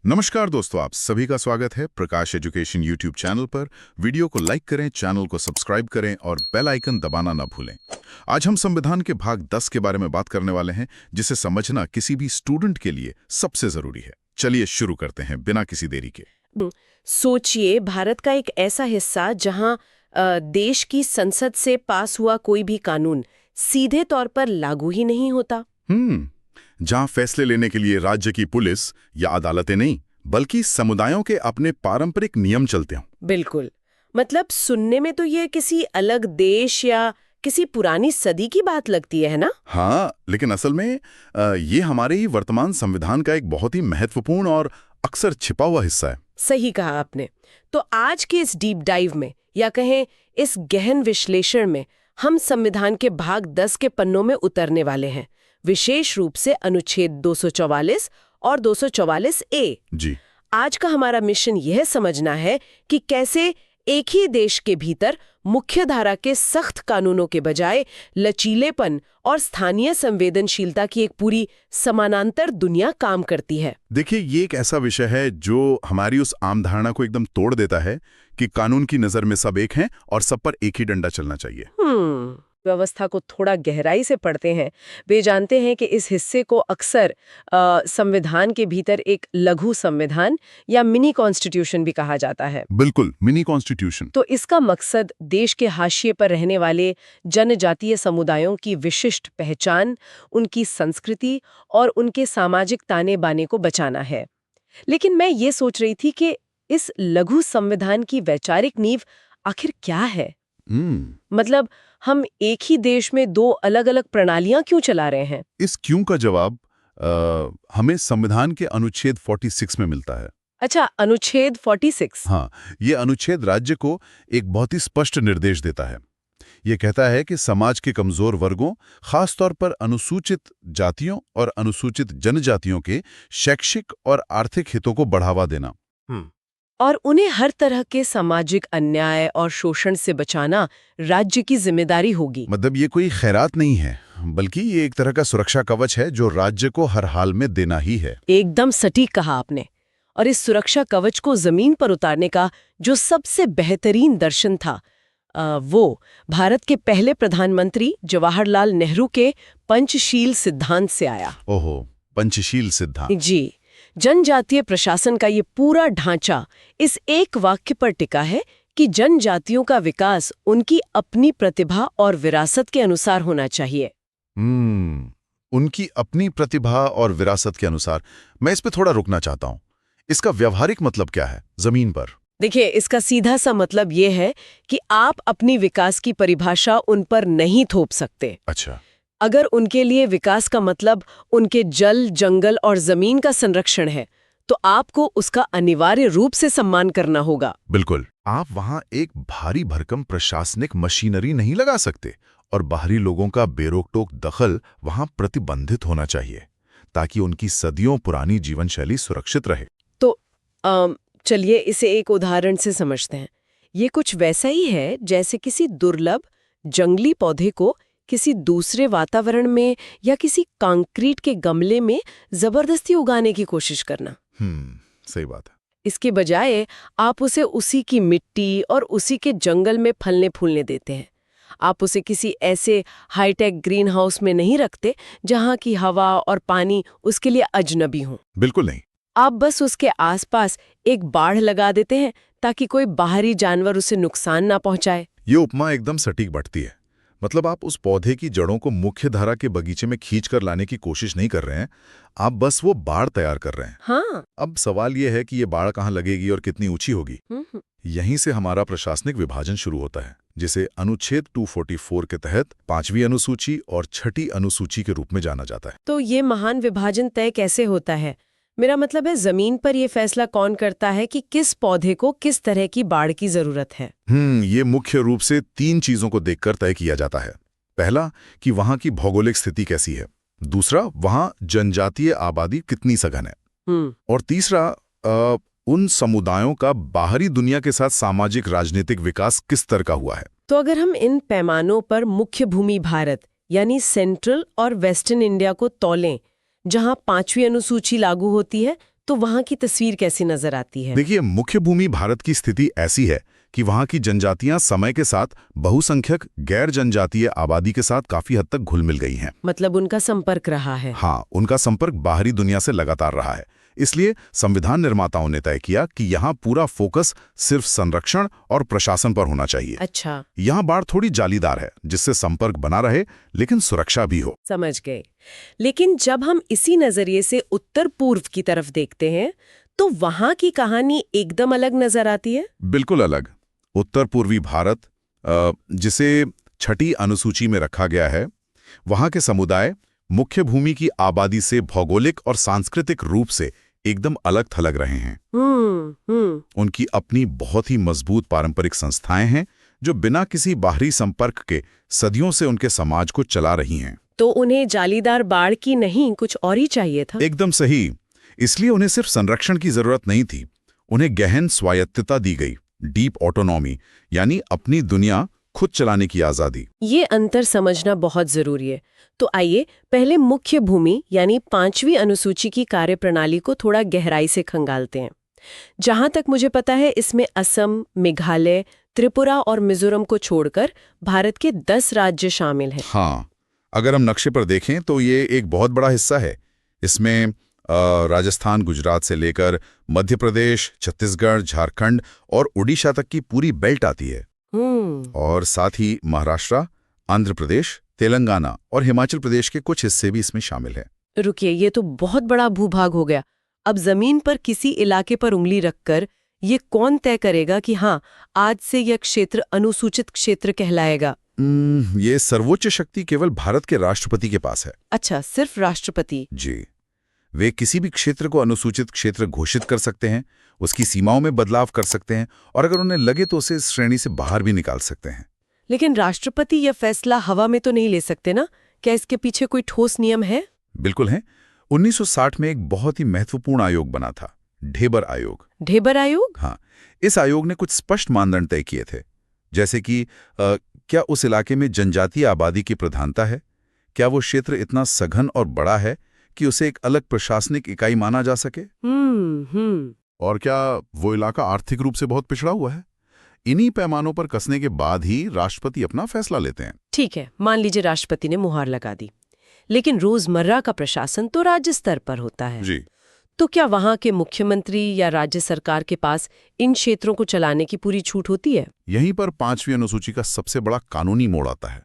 नमस्कार दोस्तों, आप सभी का स्वागत है प्रकाश एजुकेशन यूट्यूब चैनल पर। वीडियो को लाइक करें, चैनल को सब्सक्राइब करें और बेल आइकन दबाना ना भूलें। आज हम संविधान के भाग 10 के बारे में बात करने वाले हैं, जिसे समझना किसी भी स्टूडेंट के लिए सबसे जरूरी है। चलिए शुरू करते हैं बिना किसी देरी के। सोचिए, भारत का एक ऐसा हिस्सा जहां देश की संसद से पास हुआ कोई भी कानून सीधे तौर पर लागू ही नहीं होता। जहां फैसले लेने के लिए राज्य की पुलिस या अदालतें नहीं, बल्कि समुदायों के अपने पारंपरिक नियम चलते हों। बिल्कुल। मतलब सुनने में तो ये किसी अलग देश या किसी पुरानी सदी की बात लगती है ना? हाँ, लेकिन असल में ये हमारे ही वर्तमान संविधान का एक बहुत ही महत्वपूर्ण और अक्सर छिपा हुआ हिस्सा है। सही कहा आपने। तो आज के इस डीप डाइव में, या कहें इस गहन विश्लेषण में, हम संविधान के भाग 10 के पन्नों में उतरने वाले हैं, विशेष रूप से अनुच्छेद 244 और 244 ए। जी। आज का हमारा मिशन यह समझना है कि कैसे एक ही देश के भीतर मुख्य धारा के सख्त कानूनों के बजाय लचीलेपन और स्थानीय संवेदनशीलता की एक पूरी समानांतर दुनिया काम करती है। देखिए, ये एक ऐसा विषय है जो हमारी उस आम धारणा को एकदम तोड़ देता है कि कानून की नजर में सब एक हैं और सब पर एक ही डंडा चलना चाहिए। व्यवस्था को थोड़ा गहराई से पढ़ते हैं, वे जानते हैं कि इस हिस्से को अक्सर संविधान के भीतर एक लघु संविधान या मिनी कॉन्स्टिट्यूशन भी कहा जाता है। बिल्कुल, मिनी कॉन्स्टिट्यूशन। तो इसका मकसद देश के हाशिए पर रहने वाले जनजातीय समुदायों की विशिष्ट पहचान, उनकी संस्कृति और उनके सामाजिक ताने बाने को बचाना है। लेकिन मैं ये सोच रही थी कि इस लघु संविधान की वैचारिक नींव आखिर क्या है? मतलब हम एक ही देश में दो अलग अलग प्रणालियां क्यों चला रहे हैं? इस क्यों का जवाब हमें संविधान के अनुच्छेद 46 में मिलता है। अच्छा, अनुच्छेद 46। हाँ, ये अनुच्छेद राज्य को एक बहुत ही स्पष्ट निर्देश देता है। ये कहता है कि समाज के कमजोर वर्गों, खासतौर पर अनुसूचित जातियों और अनुसूचित जनजातियों के शैक्षिक और आर्थिक हितों को बढ़ावा देना और उन्हें हर तरह के सामाजिक अन्याय और शोषण से बचाना राज्य की जिम्मेदारी होगी। मतलब ये कोई खैरात नहीं है, बल्कि ये एक तरह का सुरक्षा कवच है जो राज्य को हर हाल में देना ही है। एकदम सटीक कहा आपने। और इस सुरक्षा कवच को जमीन पर उतारने का जो सबसे बेहतरीन दर्शन था, वो भारत के पहले प्रधानमंत्री जवाहरलाल नेहरू के पंचशील सिद्धांत से आया। ओहो, पंचशील सिद्धांत। जी। जनजातीय प्रशासन का ये पूरा ढांचा इस एक वाक्य पर टिका है कि जनजातियों का विकास उनकी अपनी प्रतिभा और विरासत के अनुसार होना चाहिए। उनकी अपनी प्रतिभा और विरासत के अनुसार। मैं इस पे थोड़ा रुकना चाहता हूँ। इसका व्यावहारिक मतलब क्या है जमीन पर? देखिए, इसका सीधा सा मतलब ये है कि आप अपनी विकास की परिभाषा उन पर नहीं थोप सकते। अच्छा। अगर उनके लिए विकास का मतलब उनके जल, जंगल और जमीन का संरक्षण है, तो आपको उसका अनिवार्य रूप से सम्मान करना होगा। बिल्कुल। आप वहां एक भारी भरकम प्रशासनिक मशीनरी नहीं लगा सकते और बाहरी लोगों का बेरोक-टोक दखल वहां प्रतिबंधित होना चाहिए, ताकि उनकी सदियों पुरानी जीवन शैली सुरक्षित रहे। तो चलिए इसे एक उदाहरण से समझते हैं। ये कुछ वैसा ही है जैसे किसी दुर्लभ जंगली पौधे को किसी दूसरे वातावरण में या किसी कंक्रीट के गमले में जबरदस्ती उगाने की कोशिश करना। सही बात है। इसके बजाय आप उसे उसी की मिट्टी और उसी के जंगल में फलने फूलने देते हैं। आप उसे किसी ऐसे हाईटेक ग्रीन हाउस में नहीं रखते जहां की हवा और पानी उसके लिए अजनबी हो। बिल्कुल नहीं। आप बस उसके आसपास एक बाड़ लगा देते हैं ताकि कोई बाहरी जानवर उसे नुकसान ना पहुंचाए। ये उपमा एकदम सटीक बैठती है। मतलब आप उस पौधे की जड़ों को मुख्य धारा के बगीचे में खींच कर लाने की कोशिश नहीं कर रहे हैं, आप बस वो बाड़ तैयार कर रहे हैं। हाँ। अब सवाल ये है कि ये बाड़ कहाँ लगेगी और कितनी ऊंची होगी। यहीं से हमारा प्रशासनिक विभाजन शुरू होता है, जिसे अनुच्छेद 244 के तहत 5वीं अनुसूची और 6ठी अनुसूची के रूप में जाना जाता है। तो ये महान विभाजन तय कैसे होता है? मेरा मतलब है, जमीन पर यह फैसला कौन करता है कि किस पौधे को किस तरह की बाड़ की जरूरत है? ये मुख्य रूप से 3 चीजों को देखकर तय किया जाता है। पहला, कि वहां की भौगोलिक स्थिति कैसी है। दूसरा, वहां जनजातीय आबादी कितनी सघन है। और तीसरा, उन समुदायों का बाहरी दुनिया के साथ सामाजिक राजनीतिक विकास किस तरह का हुआ है। तो अगर हम इन पैमानों पर मुख्य भूमि भारत यानी सेंट्रल और वेस्टर्न इंडिया को तौलें, जहां 5वीं अनुसूची लागू होती है, तो वहाँ की तस्वीर कैसी नजर आती है? देखिए, मुख्य भूमि भारत की स्थिति ऐसी है कि वहाँ की जनजातियां समय के साथ बहुसंख्यक गैर जनजातीय आबादी के साथ काफी हद तक घुल मिल गई हैं। मतलब उनका संपर्क रहा है। हाँ, उनका संपर्क बाहरी दुनिया से लगातार रहा है। इसलिए संविधान निर्माताओं ने तय किया कि यहाँ पूरा फोकस सिर्फ संरक्षण और प्रशासन पर होना चाहिए। अच्छा, यहाँ बाढ़ थोड़ी जालीदार है, जिससे संपर्क बना रहे लेकिन सुरक्षा भी हो। समझ गए। लेकिन जब हम इसी नजरिए से उत्तर पूर्व की तरफ देखते हैं तो वहां की कहानी एकदम अलग नजर आती है। बिल्कुल अलग। उत्तर पूर्वी भारत, जिसे छठी अनुसूची में रखा गया है, वहाँ के समुदाय मुख्य भूमि की आबादी से भौगोलिक और सांस्कृतिक रूप से एकदम अलग थलग रहे हैं। उनकी अपनी बहुत ही मजबूत पारंपरिक संस्थाएं हैं जो बिना किसी बाहरी संपर्क के सदियों से उनके समाज को चला रही हैं। तो उन्हें जालीदार बाड़ की नहीं, कुछ और ही चाहिए था। एकदम सही। इसलिए उन्हें सिर्फ संरक्षण की जरूरत नहीं थी, उन्हें गहन स्वायत्तता दी गई, डीप ऑटोनॉमी, यानी अपनी दुनिया खुद चलाने की आजादी। ये अंतर समझना बहुत जरूरी है। तो आइए पहले मुख्य भूमि यानी 5वीं अनुसूची की कार्यप्रणाली को थोड़ा गहराई से खंगालते हैं। जहां तक मुझे पता है इसमें असम, मेघालय, त्रिपुरा और मिजोरम को छोड़कर भारत के 10 राज्य शामिल हैं। हाँ, अगर हम नक्शे पर देखें तो ये एक बहुत बड़ा हिस्सा है। इसमें राजस्थान, गुजरात से लेकर मध्य प्रदेश, छत्तीसगढ़, झारखंड और उड़ीसा तक की पूरी बेल्ट आती है। और साथ ही महाराष्ट्र, आंध्र प्रदेश, तेलंगाना और हिमाचल प्रदेश के कुछ हिस्से भी इसमें शामिल हैं। रुकिए, ये तो बहुत बड़ा भूभाग हो गया। अब जमीन पर किसी इलाके पर उंगली रखकर ये कौन तय करेगा कि हाँ, आज से यह क्षेत्र अनुसूचित क्षेत्र कहलाएगा? ये सर्वोच्च शक्ति केवल भारत के राष्ट्रपति के पास है। अच्छा, सिर्फ राष्ट्रपति? जी, वे किसी भी क्षेत्र को अनुसूचित क्षेत्र घोषित कर सकते हैं, उसकी सीमाओं में बदलाव कर सकते हैं और अगर उन्हें लगे तो उसे इस श्रेणी से बाहर भी निकाल सकते हैं। लेकिन राष्ट्रपति यह फैसला हवा में तो नहीं ले सकते ना? क्या इसके पीछे कोई ठोस नियम है? बिल्कुल है। 1960 में एक बहुत ही महत्वपूर्ण आयोग बना था, ढेबर आयोग। ढेबर आयोग? हाँ, इस आयोग ने कुछ स्पष्ट मानदंड तय किए थे, जैसे कि क्या उस इलाके में जनजातीय आबादी की प्रधानता है, क्या वो क्षेत्र इतना सघन और बड़ा है कि उसे एक अलग प्रशासनिक इकाई माना जा सके, और क्या वो इलाका आर्थिक रूप से बहुत पिछड़ा हुआ है। इन्हीं पैमानों पर कसने के बाद ही राष्ट्रपति अपना फैसला लेते हैं। ठीक है, मान लीजिए राष्ट्रपति ने मुहर लगा दी, लेकिन रोजमर्रा का प्रशासन तो राज्य स्तर पर होता है। जी। तो क्या वहां के मुख्यमंत्री या राज्य सरकार के पास इन क्षेत्रों को चलाने की पूरी छूट होती है? यहीं पर 5वीं अनुसूची का सबसे बड़ा कानूनी मोड़ आता है।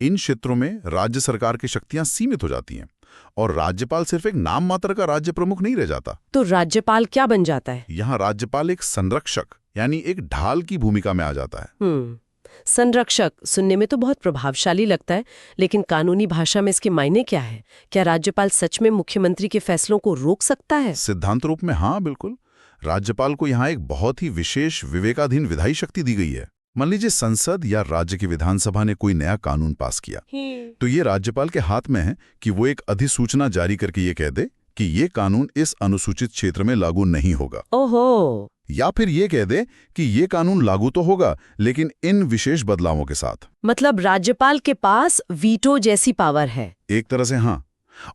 इन क्षेत्रों में राज्य सरकार की शक्तियां सीमित हो जाती हैं और राज्यपाल सिर्फ एक नाम मात्र का राज्य प्रमुख नहीं रह जाता। तो राज्यपाल क्या बन जाता है? यहाँ राज्यपाल एक संरक्षक यानी एक ढाल की भूमिका में आ जाता है। संरक्षक सुनने में तो बहुत प्रभावशाली लगता है, लेकिन कानूनी भाषा में इसके मायने क्या है? क्या राज्यपाल सच में मुख्यमंत्री के फैसलों को रोक सकता है? सिद्धांत रूप में हाँ, बिल्कुल। राज्यपाल को यहाँ एक बहुत ही विशेष विवेकाधीन विधायी शक्ति दी गई है। मान लीजिए संसद या राज्य की विधानसभा ने कोई नया कानून पास किया, तो ये राज्यपाल के हाथ में है कि वो एक अधिसूचना जारी करके ये कह दे कि ये कानून इस अनुसूचित क्षेत्र में लागू नहीं होगा। ओहो। या फिर ये कह दे कि ये कानून लागू तो होगा लेकिन इन विशेष बदलावों के साथ। मतलब राज्यपाल के पास वीटो जैसी पावर है। एक तरह से हाँ।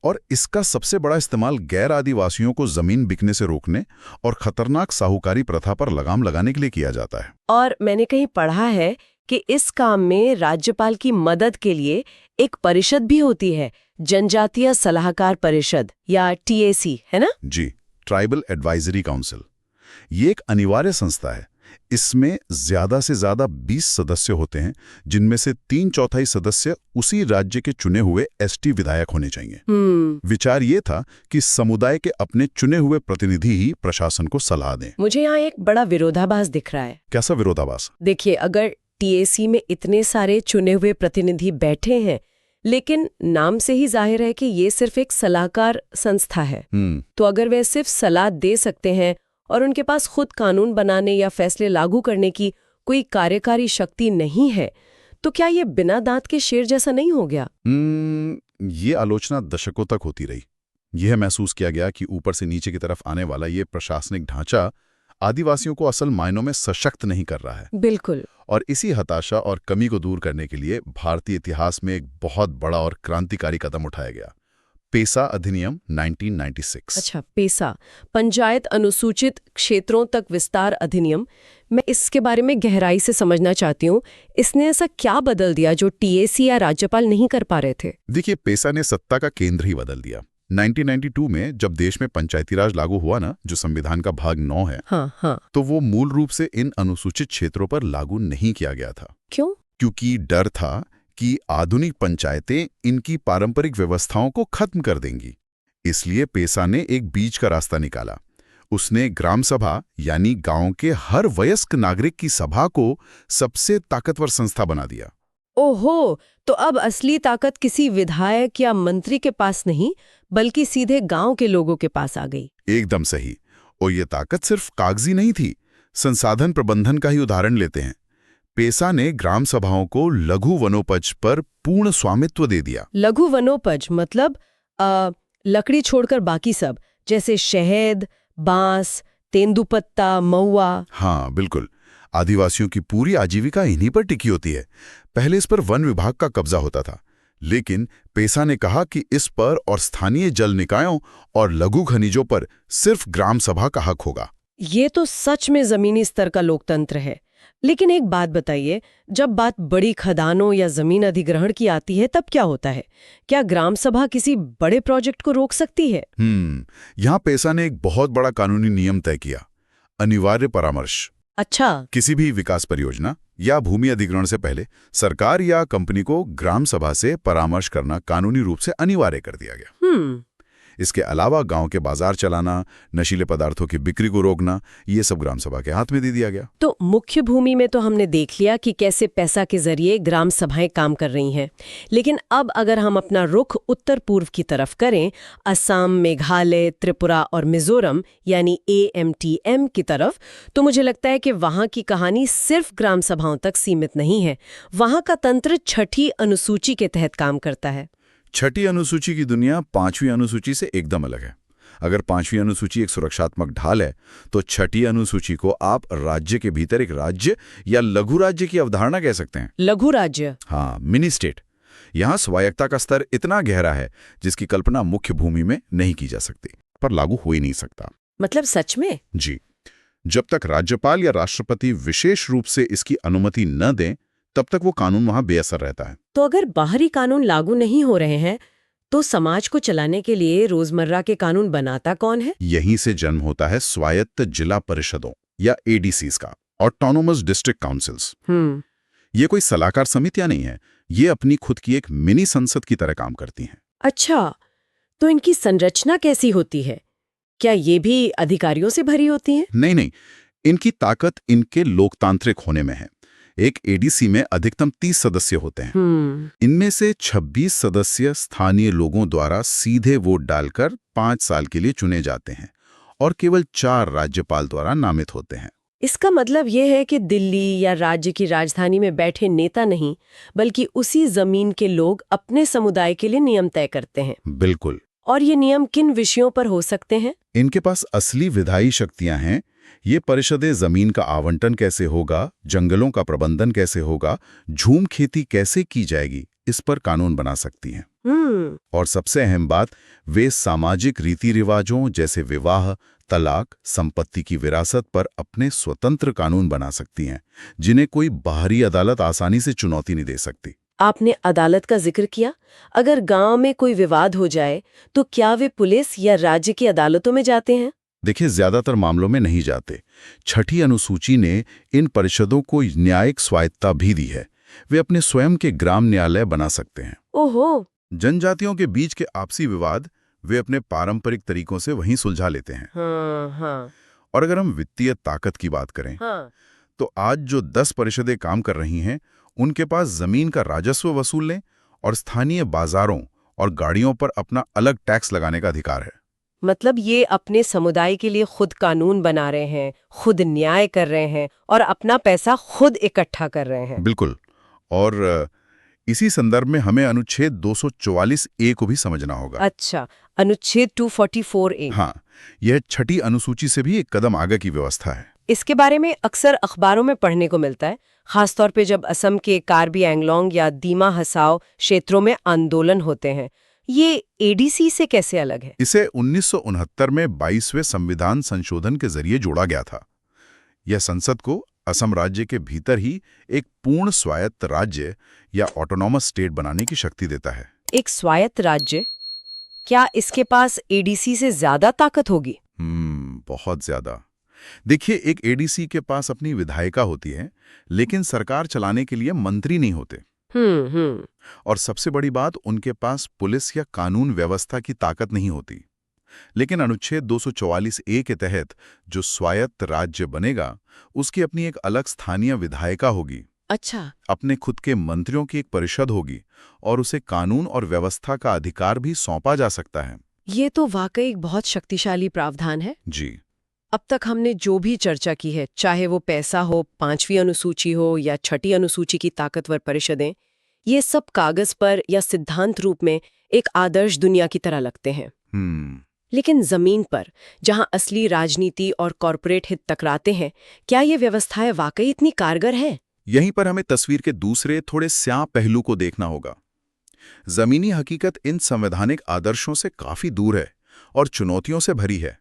और इसका सबसे बड़ा इस्तेमाल गैर आदिवासियों को जमीन बिकने से रोकने और खतरनाक साहूकारी प्रथा पर लगाम लगाने के लिए किया जाता है। और मैंने कहीं पढ़ा है कि इस काम में राज्यपाल की मदद के लिए एक परिषद भी होती है, जनजातीय सलाहकार परिषद या TAC, है ना? जी, ट्राइबल एडवाइजरी काउंसिल। ये एक अनिवार्य संस्था है। इसमें ज्यादा से ज्यादा 20 सदस्य होते हैं, जिनमें से 3/4 सदस्य उसी राज्य के चुने हुए ST विधायक होने चाहिए। विचार ये था कि समुदाय के अपने चुने हुए प्रतिनिधि ही प्रशासन को सलाह दें। मुझे यहाँ एक बड़ा विरोधाभास दिख रहा है। कैसा विरोधाभास? देखिए, अगर TAC में इतने सारे चुने हुए प्रतिनिधि बैठे हैं, लेकिन नाम से ही जाहिर है कि ये सिर्फ एक सलाहकार संस्था है, तो अगर वे सिर्फ सलाह दे सकते हैं और उनके पास खुद कानून बनाने या फैसले लागू करने की कोई कार्यकारी शक्ति नहीं है, तो क्या ये बिना दांत के शेर जैसा नहीं हो गया? ये आलोचना दशकों तक होती रही। यह महसूस किया गया कि ऊपर से नीचे की तरफ आने वाला ये प्रशासनिक ढांचा आदिवासियों को असल मायनों में सशक्त नहीं कर रहा है। बिल्कुल। और इसी हताशा और कमी को दूर करने के लिए भारतीय इतिहास में एक बहुत बड़ा और क्रांतिकारी कदम उठाया गया, पेसा अधिनियम 1996। अच्छा, पेसा, पंचायत अनुसूचित क्षेत्रों तक विस्तार अधिनियम। मैं इसके बारे में गहराई से समझना चाहती हूँ। इसने ऐसा क्या बदल दिया जो टीएसी या राज्यपाल नहीं कर पा रहे थे? देखिए, पेसा ने सत्ता का केंद्र ही बदल दिया। 1992 में जब देश में पंचायती राज लागू हुआ ना, जो संविधान का भाग 9 है, हाँ। तो वो मूल रूप से इन अनुसूचित क्षेत्रों पर लागू नहीं किया गया था। क्यों? क्योंकि डर था कि आधुनिक पंचायतें इनकी पारंपरिक व्यवस्थाओं को खत्म कर देंगी। इसलिए पेसा ने एक बीच का रास्ता निकाला। उसने ग्राम सभा यानी गांव के हर वयस्क नागरिक की सभा को सबसे ताकतवर संस्था बना दिया। ओहो, तो अब असली ताकत किसी विधायक या मंत्री के पास नहीं, बल्कि सीधे गांव के लोगों के पास आ गई। एकदम सही। और ये ताकत सिर्फ कागजी नहीं थी। संसाधन प्रबंधन का ही उदाहरण लेते हैं। पेसा ने ग्राम सभाओं को लघु वनोपज पर पूर्ण स्वामित्व दे दिया। लघु वनोपज मतलब लकड़ी छोड़कर बाकी सब, जैसे शहद, बांस, तेंदुपत्ता, महुआ। हाँ, बिल्कुल। आदिवासियों की पूरी आजीविका इन्हीं पर टिकी होती है। पहले इस पर वन विभाग का कब्जा होता था, लेकिन पेसा ने कहा कि इस पर और स्थानीय जल निकायों और लघु खनिजों पर सिर्फ ग्राम सभा का हक होगा। ये तो सच में जमीनी स्तर का लोकतंत्र है। लेकिन एक बात बताइए, जब बात बड़ी खदानों या जमीन अधिग्रहण की आती है तब क्या होता है? क्या ग्राम सभा किसी बड़े प्रोजेक्ट को रोक सकती है? यहाँ पेसा ने एक बहुत बड़ा कानूनी नियम तय किया, अनिवार्य परामर्श। अच्छा। किसी भी विकास परियोजना या भूमि अधिग्रहण से पहले सरकार या कंपनी को ग्राम सभा से परामर्श करना कानूनी रूप से अनिवार्य कर दिया गया। इसके अलावा गांव के बाजार चलाना, नशीले पदार्थों की बिक्री को रोकना, ये सब ग्राम सभा के हाथ में दे दिया गया। तो मुख्य भूमि में तो हमने देख लिया कि कैसे पैसा के जरिए ग्राम सभाएं काम कर रही हैं। लेकिन अब अगर हम अपना रुख उत्तर पूर्व की तरफ करें, असम, मेघालय, त्रिपुरा और मिजोरम यानी AMTM की तरफ, तो मुझे लगता है कि वहां की कहानी सिर्फ ग्राम सभाओं तक सीमित नहीं है। वहां का तंत्र छठी अनुसूची के तहत काम करता है। छठी अनुसूची की दुनिया 5वीं अनुसूची से एकदम अलग है। अगर 5वीं अनुसूची एक सुरक्षात्मक ढाल है, तो छठी अनुसूची को आप राज्य के भीतर एक राज्य या लघु राज्य की अवधारणा कह सकते हैं। लघु राज्य? हाँ, मिनी स्टेट। यहाँ स्वायत्तता का स्तर इतना गहरा है जिसकी कल्पना मुख्य भूमि में नहीं की जा सकती, पर लागू हो ही नहीं सकता। मतलब सच में? जी। जब तक राज्यपाल या राष्ट्रपति विशेष रूप से इसकी अनुमति न दें, तब तक वो कानून वहां बेअसर रहता है। तो अगर बाहरी कानून लागू नहीं हो रहे हैं, तो समाज को चलाने के लिए रोजमर्रा के कानून बनाता कौन है? यहीं से जन्म होता है स्वायत्त जिला परिषदों या ADCs का, ऑटोनोमस डिस्ट्रिक्ट काउंसिल्स। ये कोई सलाहकार समितियां नहीं है, ये अपनी खुद की एक मिनी संसद की तरह काम करती हैं। अच्छा, तो इनकी संरचना कैसी होती है? क्या ये भी अधिकारियों से भरी होती हैं? नहीं, इनकी ताकत इनके लोकतांत्रिक होने में है। एक ADC में अधिकतम 30 सदस्य होते हैं। इनमें से 26 सदस्य स्थानीय लोगों द्वारा सीधे वोट डालकर 5 साल के लिए चुने जाते हैं और केवल 4 राज्यपाल द्वारा नामित होते हैं। इसका मतलब यह है कि दिल्ली या राज्य की राजधानी में बैठे नेता नहीं, बल्कि उसी जमीन के लोग अपने समुदाय के लिए नियम तय करते हैं। बिल्कुल। और ये नियम किन विषयों पर हो सकते हैं? इनके पास असली विधायी शक्तियां हैं। ये परिषदें जमीन का आवंटन कैसे होगा, जंगलों का प्रबंधन कैसे होगा, झूम खेती कैसे की जाएगी, इस पर कानून बना सकती हैं। और सबसे अहम बात, वे सामाजिक रीति रिवाजों जैसे विवाह, तलाक, संपत्ति की विरासत पर अपने स्वतंत्र कानून बना सकती हैं, जिन्हें कोई बाहरी अदालत आसानी से चुनौती नहीं दे सकती। आपने अदालत का जिक्र किया। अगर गांव में कोई विवाद हो जाए, तो क्या वे पुलिस या राज्य की अदालतों में जाते हैं? देखिए, ज्यादातर मामलों में नहीं जाते। छठी अनुसूची ने इन परिषदों को न्यायिक स्वायत्तता भी दी है। वे अपने स्वयं के ग्राम न्यायालय बना सकते हैं। ओहो। जनजातियों के बीच के आपसी विवाद वे अपने पारंपरिक तरीकों से वहीं सुलझा लेते हैं। हाँ। और अगर हम वित्तीय ताकत की बात करें, तो आज जो 10 परिषदें काम कर रही हैं, उनके पास जमीन का राजस्व वसूलने और स्थानीय बाजारों और गाड़ियों पर अपना अलग टैक्स लगाने का अधिकार है। मतलब ये अपने समुदाय के लिए खुद कानून बना रहे हैं, खुद न्याय कर रहे हैं और अपना पैसा खुद इकट्ठा कर रहे हैं। बिल्कुल। और इसी संदर्भ में हमें अनुच्छेद 244A को भी समझना होगा। अच्छा, अनुच्छेद 244A। हाँ, यह छठी अनुसूची से भी एक कदम आगे की व्यवस्था है। इसके बारे में अक्सर अखबारों में पढ़ने को मिलता है, खासतौर पे जब असम के कार्बी एंगलोंग या दीमा हसाओ क्षेत्रों में आंदोलन होते हैं। ये एडीसी से कैसे अलग है? इसे 1969 में 22वें संविधान संशोधन के जरिए जोड़ा गया था। यह संसद को असम राज्य के भीतर ही एक पूर्ण स्वायत्त राज्य या ऑटोनॉमस स्टेट बनाने की शक्ति देता है। एक स्वायत्त राज्य, क्या इसके पास एडीसी से ज्यादा ताकत होगी? बहुत ज्यादा। देखिए, एक एडीसी के पास अपनी विधायिका होती है, लेकिन सरकार चलाने के लिए मंत्री नहीं होते। और सबसे बड़ी बात, उनके पास पुलिस या कानून व्यवस्था की ताकत नहीं होती। लेकिन अनुच्छेद 244A के तहत जो स्वायत्त राज्य बनेगा, उसकी अपनी एक अलग स्थानीय विधायिका होगी। अच्छा। अपने खुद के मंत्रियों की एक परिषद होगी और उसे कानून और व्यवस्था का अधिकार भी सौंपा जा सकता है। ये तो वाकई एक बहुत शक्तिशाली प्रावधान है। जी। अब तक हमने जो भी चर्चा की है, चाहे वो पैसा हो, 5वीं अनुसूची हो या 6ठी अनुसूची की ताकतवर परिषदें, ये सब कागज पर या सिद्धांत रूप में एक आदर्श दुनिया की तरह लगते हैं। लेकिन जमीन पर, जहां असली राजनीति और कॉरपोरेट हित टकराते हैं, क्या ये व्यवस्थाएं वाकई इतनी कारगर हैं? यहीं पर हमें तस्वीर के दूसरे थोड़े स्याह पहलू को देखना होगा। जमीनी हकीकत इन संवैधानिक आदर्शों से काफी दूर है और चुनौतियों से भरी है।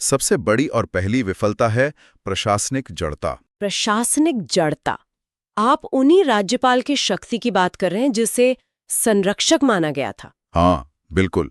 सबसे बड़ी और पहली विफलता है प्रशासनिक जड़ता। प्रशासनिक जड़ता। आप उन्हीं राज्यपाल की शक्ति की बात कर रहे हैं जिसे संरक्षक माना गया था। हाँ, बिल्कुल।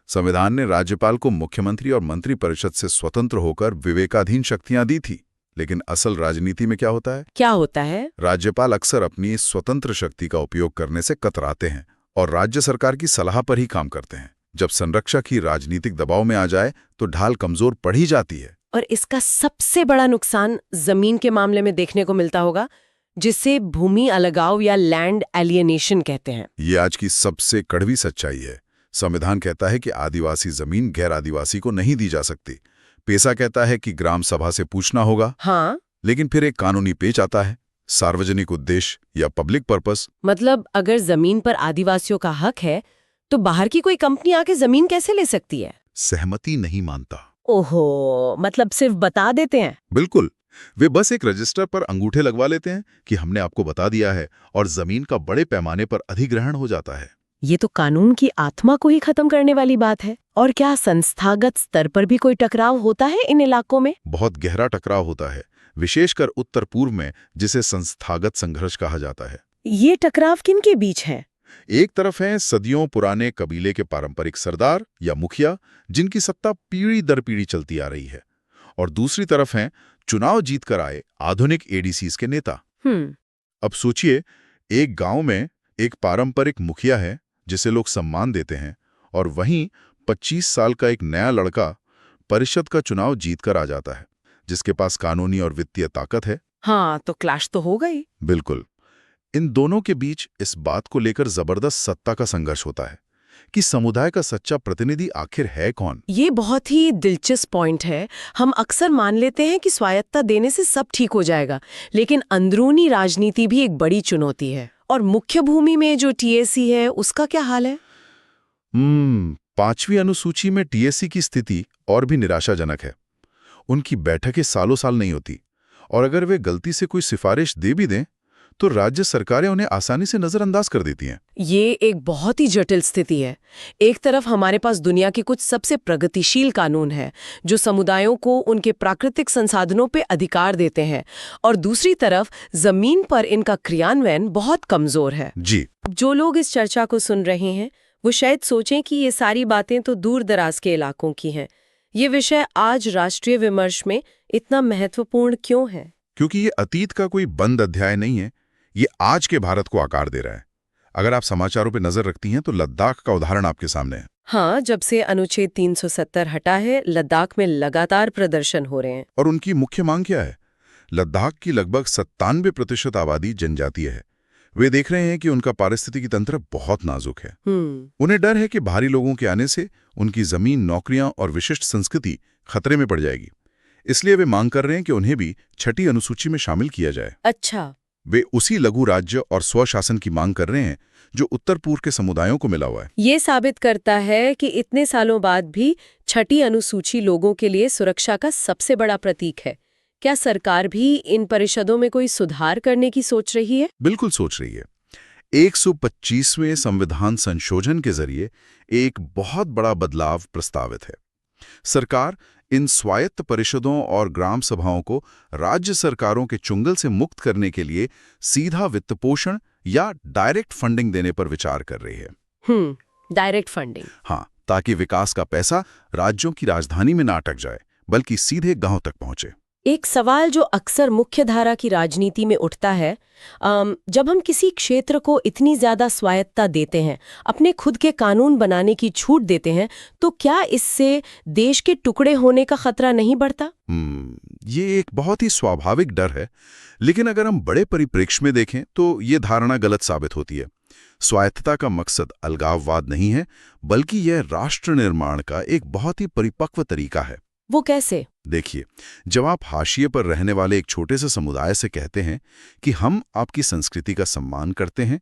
संविधान ने राज्यपाल को मुख्यमंत्री और मंत्रिपरिषद से स्वतंत्र होकर विवेकाधीन शक्तियां दी थी। लेकिन असल राजनीति में क्या होता है? क्या होता है? राज्यपाल अक्सर अपनी स्वतंत्र शक्ति का उपयोग करने से कतराते हैं और राज्य सरकार की सलाह पर ही काम करते हैं। जब संरक्षक ही राजनीतिक दबाव में आ जाए तो ढाल कमजोर पड़ ही जाती है। और इसका सबसे बड़ा नुकसान जमीन के मामले में देखने को मिलता होगा, जिसे भूमि अलगाव या लैंड एलियनेशन कहते हैं। ये आज की सबसे कड़वी सच्चाई है। संविधान कहता है कि आदिवासी जमीन गैर आदिवासी को नहीं दी जा सकती। पेशा कहता है कि ग्राम सभा से पूछना होगा। हाँ। लेकिन फिर एक कानूनी पेच आता है, सार्वजनिक उद्देश्य या पब्लिक पर्पस। मतलब अगर जमीन पर आदिवासियों का हक है, तो बाहर की कोई कंपनी आके जमीन कैसे ले सकती है? सहमति नहीं मानता। ओहो, मतलब सिर्फ बता देते हैं? बिल्कुल। वे बस एक रजिस्टर पर अंगूठे लगवा लेते हैं कि हमने आपको बता दिया है, और जमीन का बड़े पैमाने पर अधिग्रहण हो जाता है। ये तो कानून की आत्मा को ही खत्म करने वाली बात है। और क्या संस्थागत स्तर पर भी कोई टकराव होता है इन इलाकों में? बहुत गहरा टकराव होता है, विशेषकर उत्तर पूर्व में, जिसे संस्थागत संघर्ष कहा जाता है। ये टकराव किनके बीच है? एक तरफ हैं सदियों पुराने कबीले के पारंपरिक सरदार या मुखिया, जिनकी सत्ता पीढ़ी दर पीढ़ी चलती आ रही है, और दूसरी तरफ हैं चुनाव जीतकर आए आधुनिक एडीसीज के नेता। अब सोचिए, एक गांव में एक पारंपरिक मुखिया है जिसे लोग सम्मान देते हैं, और वहीं 25 साल का एक नया लड़का परिषद का चुनाव जीतकर आ जाता है, जिसके पास कानूनी और वित्तीय ताकत है। हाँ, तो क्लैश तो होगा ही। बिल्कुल। इन दोनों के बीच इस बात को लेकर जबरदस्त सत्ता का संघर्ष होता है कि समुदाय का सच्चा प्रतिनिधि आखिर है कौन। ये बहुत ही दिलचस्प पॉइंट है। हम अक्सर मान लेते हैं कि स्वायत्तता देने से सब ठीक हो जाएगा, लेकिन अंदरूनी राजनीति भी एक बड़ी चुनौती है। और मुख्य भूमि में जो टीएसी है, उसका क्या हाल है? 5वीं अनुसूची में टीएसी की स्थिति और भी निराशाजनक है। उनकी बैठकें सालों साल नहीं होती, और अगर वे गलती से कोई सिफारिश दे भी दें तो राज्य सरकारें उन्हें आसानी से नजरअंदाज कर देती हैं। ये एक बहुत ही जटिल स्थिति है। एक तरफ हमारे पास दुनिया के कुछ सबसे प्रगतिशील कानून हैं जो समुदायों को उनके प्राकृतिक संसाधनों पे अधिकार देते हैं, और दूसरी तरफ जमीन पर इनका क्रियान्वयन बहुत कमजोर है। जी। जो लोग इस चर्चा को सुन रहे हैं वो शायद सोचें कि ये सारी बातें तो दूर दराज के इलाकों की हैं। ये विषय आज राष्ट्रीय विमर्श में इतना महत्वपूर्ण क्यों है? क्योंकि ये अतीत का कोई बंद अध्याय नहीं है, ये आज के भारत को आकार दे रहा है। अगर आप समाचारों पर नजर रखती हैं तो लद्दाख का उदाहरण आपके सामने है। हाँ, जब से अनुच्छेद 370 हटा है, लद्दाख में लगातार प्रदर्शन हो रहे हैं। और उनकी मुख्य मांग क्या है? लद्दाख की लगभग 97% आबादी जनजातीय है। वे देख रहे हैं कि उनका पारिस्थितिकी तंत्र बहुत नाजुक है। उन्हें डर है कि भारी लोगों के आने से उनकी जमीन, नौकरियां और विशिष्ट संस्कृति खतरे में पड़ जाएगी। इसलिए वे मांग कर रहे हैं कि उन्हें भी 6ठी अनुसूची में शामिल किया जाए। अच्छा। वे उसी लघु राज्य और स्वशासन की मांग कर रहे हैं जो उत्तर पूर्व के समुदायों को मिला हुआ है। ये साबित करता है कि इतने सालों बाद भी 6ठी अनुसूची लोगों के लिए सुरक्षा का सबसे बड़ा प्रतीक है। क्या सरकार भी इन परिषदों में कोई सुधार करने की सोच रही है? बिल्कुल सोच रही है। 125वें संविधान संशोधन के जरिए एक बहुत बड़ा बदलाव प्रस्तावित है। सरकार इन स्वायत्त परिषदों और ग्राम सभाओं को राज्य सरकारों के चुंगल से मुक्त करने के लिए सीधा वित्तपोषण या डायरेक्ट फंडिंग देने पर विचार कर रही है। Direct funding. हाँ, ताकि विकास का पैसा राज्यों की राजधानी में ना अटक जाए, बल्कि सीधे गांव तक पहुंचे। एक सवाल जो अक्सर मुख्यधारा की राजनीति में उठता है, जब हम किसी क्षेत्र को इतनी ज्यादा स्वायत्तता देते हैं, अपने खुद के कानून बनाने की छूट देते हैं, तो क्या इससे देश के टुकड़े होने का खतरा नहीं बढ़ता? ये एक बहुत ही स्वाभाविक डर है, लेकिन अगर हम बड़े परिप्रेक्ष्य में देखें तो ये धारणा गलत साबित होती है। स्वायत्तता का मकसद अलगाववाद नहीं है, बल्कि यह राष्ट्र निर्माण का एक बहुत ही परिपक्व तरीका है। वो कैसे? देखिए, जब आप हाशिए पर रहने वाले एक छोटे से समुदाय से कहते हैं कि हम आपकी संस्कृति का सम्मान करते हैं,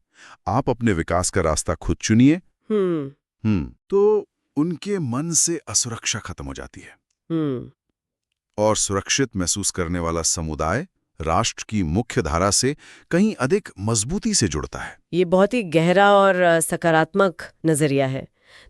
आप अपने विकास का रास्ता खुद चुनिए, तो उनके मन से असुरक्षा खत्म हो जाती है। और सुरक्षित महसूस करने वाला समुदाय राष्ट्र की मुख्य धारा से कहीं अधिक मजबूती से जुड़ता है। ये बहुत ही गहरा और सकारात्मक नजरिया है।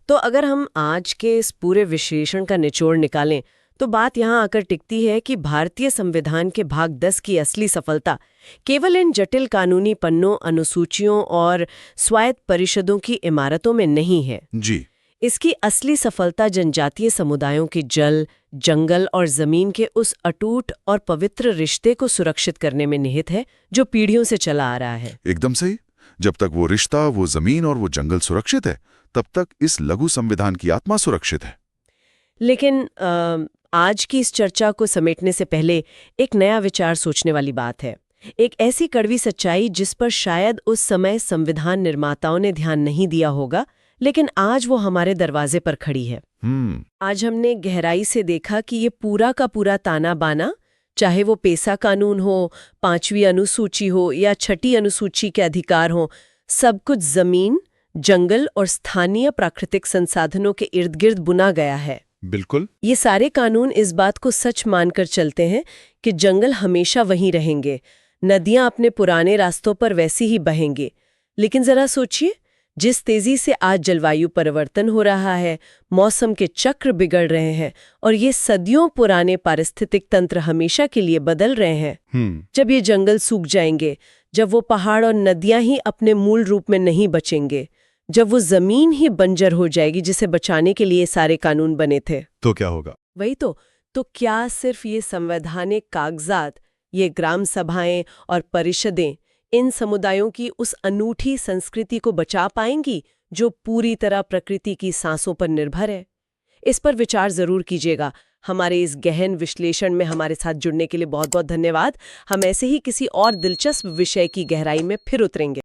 तो अगर हम आज के इस पूरे विश्लेषण का निचोड़ निकालें, तो बात यहाँ आकर टिकती है कि भारतीय संविधान के भाग 10 की असली सफलता केवल इन जटिल कानूनी पन्नों, अनुसूचियों और स्वायत्त परिषदों की इमारतों में नहीं है। जी, इसकी असली सफलता जनजातीय समुदायों के जल, जंगल और जमीन के उस अटूट और पवित्र रिश्ते को सुरक्षित करने में निहित है, जो पीढ़ियों से चला आ रहा है। एकदम सही। जब तक वो रिश्ता, वो जमीन और वो जंगल सुरक्षित है, तब तक इस लघु संविधान की आत्मा सुरक्षित है। लेकिन आज की इस चर्चा को समेटने से पहले एक नया विचार सोचने वाली बात है। एक ऐसी कड़वी सच्चाई जिस पर शायद उस समय संविधान निर्माताओं ने ध्यान नहीं दिया होगा, लेकिन आज वो हमारे दरवाजे पर खड़ी है। आज हमने गहराई से देखा कि ये पूरा का पूरा ताना बाना, चाहे वो पेसा कानून हो, 5वीं अनुसूची हो या 6ठी अनुसूची के अधिकार हो, सब कुछ जमीन, जंगल और स्थानीय प्राकृतिक संसाधनों के इर्द गिर्द बुना गया है। बिल्कुल। ये सारे कानून इस बात को सच मानकर चलते हैं कि जंगल हमेशा वहीं रहेंगे, नदियां अपने पुराने रास्तों पर वैसी ही बहेंगे। लेकिन जरा सोचिए, जिस तेजी से आज जलवायु परिवर्तन हो रहा है, मौसम के चक्र बिगड़ रहे हैं और ये सदियों पुराने पारिस्थितिक तंत्र हमेशा के लिए बदल रहे हैं। जब ये जंगल सूख जाएंगे, जब वो पहाड़ और नदियां ही अपने मूल रूप में नहीं बचेंगे, जब वो जमीन ही बंजर हो जाएगी जिसे बचाने के लिए सारे कानून बने थे, तो क्या होगा? वही तो क्या सिर्फ ये संवैधानिक कागजात, ये ग्राम सभाएं और परिषदें इन समुदायों की उस अनूठी संस्कृति को बचा पाएंगी जो पूरी तरह प्रकृति की सांसों पर निर्भर है? इस पर विचार जरूर कीजिएगा। हमारे इस गहन विश्लेषण में हमारे साथ जुड़ने के लिए बहुत बहुत धन्यवाद। हम ऐसे ही किसी और दिलचस्प विषय की गहराई में फिर उतरेंगे।